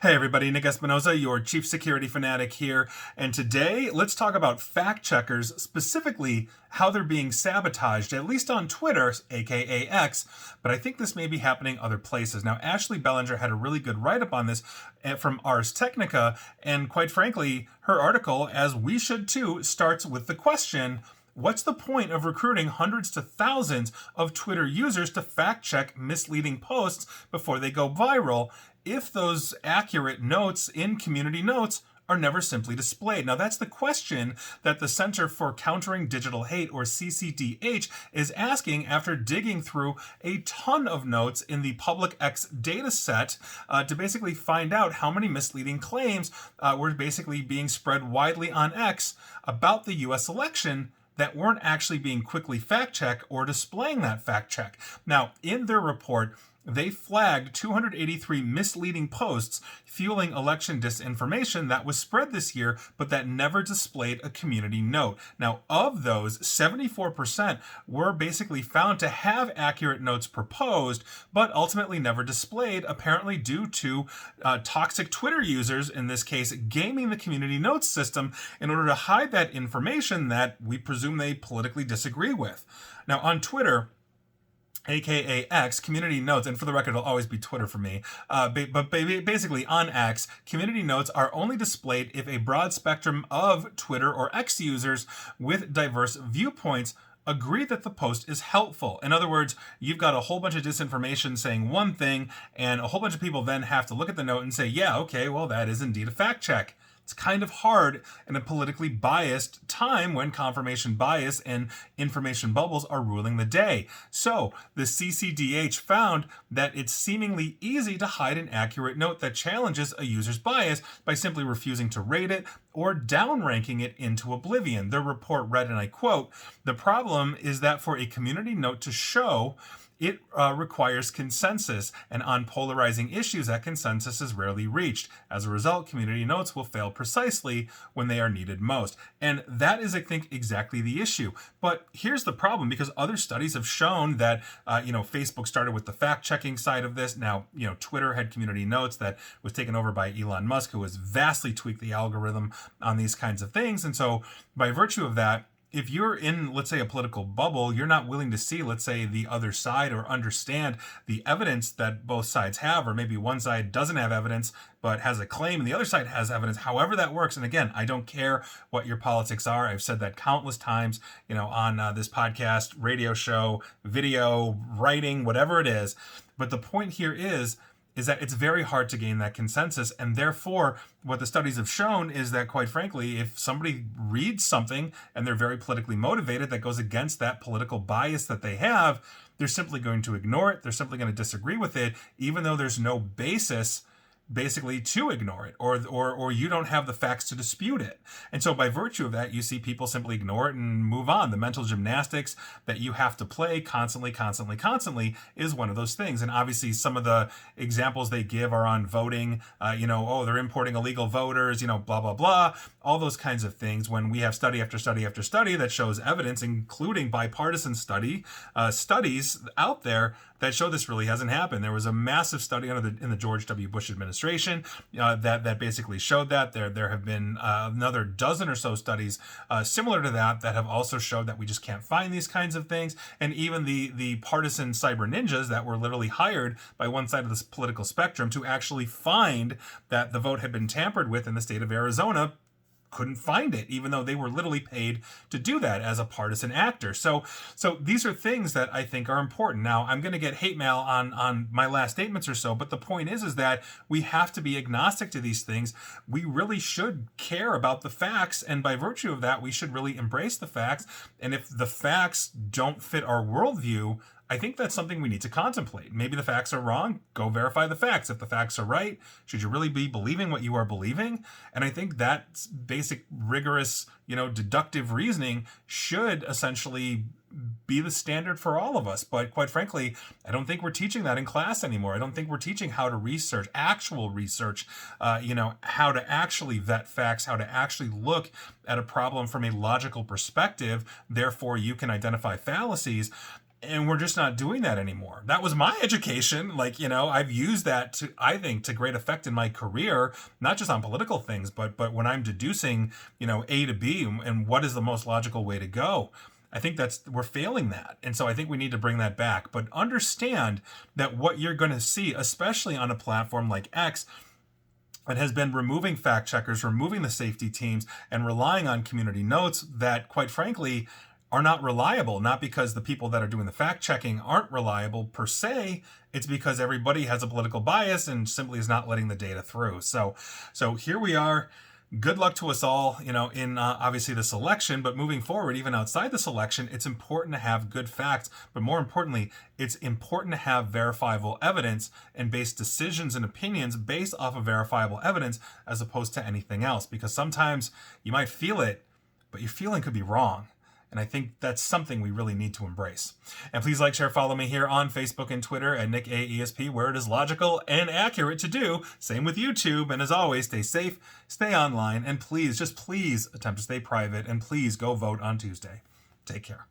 Hey everybody, Nick Espinoza, your chief security fanatic here, and today let's talk about fact checkers, specifically how they're being sabotaged, at least on Twitter, aka X, but I think this may be happening other places. Now, Ashley Bellinger had a really good write-up on this from Ars Technica, and quite frankly, her article, as we should too, starts with the question: what's the point of recruiting hundreds to thousands of Twitter users to fact check misleading posts before they go viral if those accurate notes in community notes are never simply displayed? Now, that's the question that the Center for Countering Digital Hate, or CCDH, is asking after digging through a ton of notes in the public X data set to basically find out how many misleading claims were basically being spread widely on X about the US election that weren't actually being quickly fact-checked or displaying that fact-check. Now, in their report, they flagged 283 misleading posts fueling election disinformation that was spread this year, but that never displayed a community note. Now, of those, 74% were basically found to have accurate notes proposed, but ultimately never displayed, apparently due to toxic Twitter users, in this case, gaming the community notes system in order to hide that information that we presume they politically disagree with. Now, on Twitter, aka X, community notes, and for the record, it'll always be Twitter for me, but basically on X, community notes are only displayed if a broad spectrum of Twitter or X users with diverse viewpoints agree that the post is helpful. In other words, you've got a whole bunch of disinformation saying one thing, and a whole bunch of people then have to look at the note and say, yeah, okay, well, that is indeed a fact check. It's kind of hard in a politically biased time when confirmation bias and information bubbles are ruling the day. So the CCDH found that it's seemingly easy to hide an accurate note that challenges a user's bias by simply refusing to rate it or downranking it into oblivion. Their report read, and I quote, "The problem is that for a community note to show, it requires consensus, and on polarizing issues, that consensus is rarely reached. As a result, community notes will fail precisely when they are needed most." And that is, I think, exactly the issue. But here's the problem, because other studies have shown that, Facebook started with the fact-checking side of this. Now, Twitter had community notes that was taken over by Elon Musk, who has vastly tweaked the algorithm on these kinds of things. And so by virtue of that, if you're in, let's say, a political bubble, you're not willing to see, let's say, the other side or understand the evidence that both sides have, or maybe one side doesn't have evidence but has a claim and the other side has evidence, however that works. And again, I don't care what your politics are. I've said that countless times, on this podcast, radio show, video, writing, whatever it is. But the point here is that it's very hard to gain that consensus. And therefore, what the studies have shown is that, quite frankly, if somebody reads something and they're very politically motivated that goes against that political bias that they have, they're simply going to ignore it. They're simply going to disagree with it, even though there's no basis basically to ignore it, or you don't have the facts to dispute it. And so by virtue of that, you see people simply ignore it and move on. The mental gymnastics that you have to play constantly is one of those things. And obviously some of the examples they give are on voting, they're importing illegal voters, blah, blah, blah, all those kinds of things, when we have study after study after study that shows evidence, including bipartisan studies out there that show this really hasn't happened. There was a massive study in the George W. Bush administration that basically showed that. There have been another dozen or so studies similar to that have also showed that we just can't find these kinds of things. And even the partisan cyber ninjas that were literally hired by one side of this political spectrum to actually find that the vote had been tampered with in the state of Arizona couldn't find it, even though they were literally paid to do that as a partisan actor. So these are things that I think are important. Now, I'm going to get hate mail on my last statements or so, but the point is that we have to be agnostic to these things. We really should care about the facts, and by virtue of that, we should really embrace the facts. And if the facts don't fit our worldview, I think that's something we need to contemplate. Maybe the facts are wrong. Go verify the facts. If the facts are right, should you really be believing what you are believing? And I think that basic, rigorous, deductive reasoning should essentially be the standard for all of us. But quite frankly, I don't think we're teaching that in class anymore. I don't think we're teaching how to research, actual research, how to actually vet facts, how to actually look at a problem from a logical perspective. Therefore, you can identify fallacies. And we're just not doing that anymore. That was my education. Like, I've used that to, I think, to great effect in my career, not just on political things, but when I'm deducing, A to B and what is the most logical way to go. I think we're failing that. And so I think we need to bring that back. But understand that what you're going to see, especially on a platform like X, it has been removing fact checkers, removing the safety teams, and relying on community notes that, quite frankly, are not reliable. Not because the people that are doing the fact checking aren't reliable per se. It's because everybody has a political bias and simply is not letting the data through. So here we are. Good luck to us all, in obviously this election, but moving forward, even outside this election, it's important to have good facts, but more importantly, it's important to have verifiable evidence and base decisions and opinions based off of verifiable evidence as opposed to anything else, because sometimes you might feel it, but your feeling could be wrong. And I think that's something we really need to embrace. And please like, share, follow me here on Facebook and Twitter at Nick AESP, where it is logical and accurate to do. Same with YouTube. And as always, stay safe, stay online, and please, just please attempt to stay private, and please go vote on Tuesday. Take care.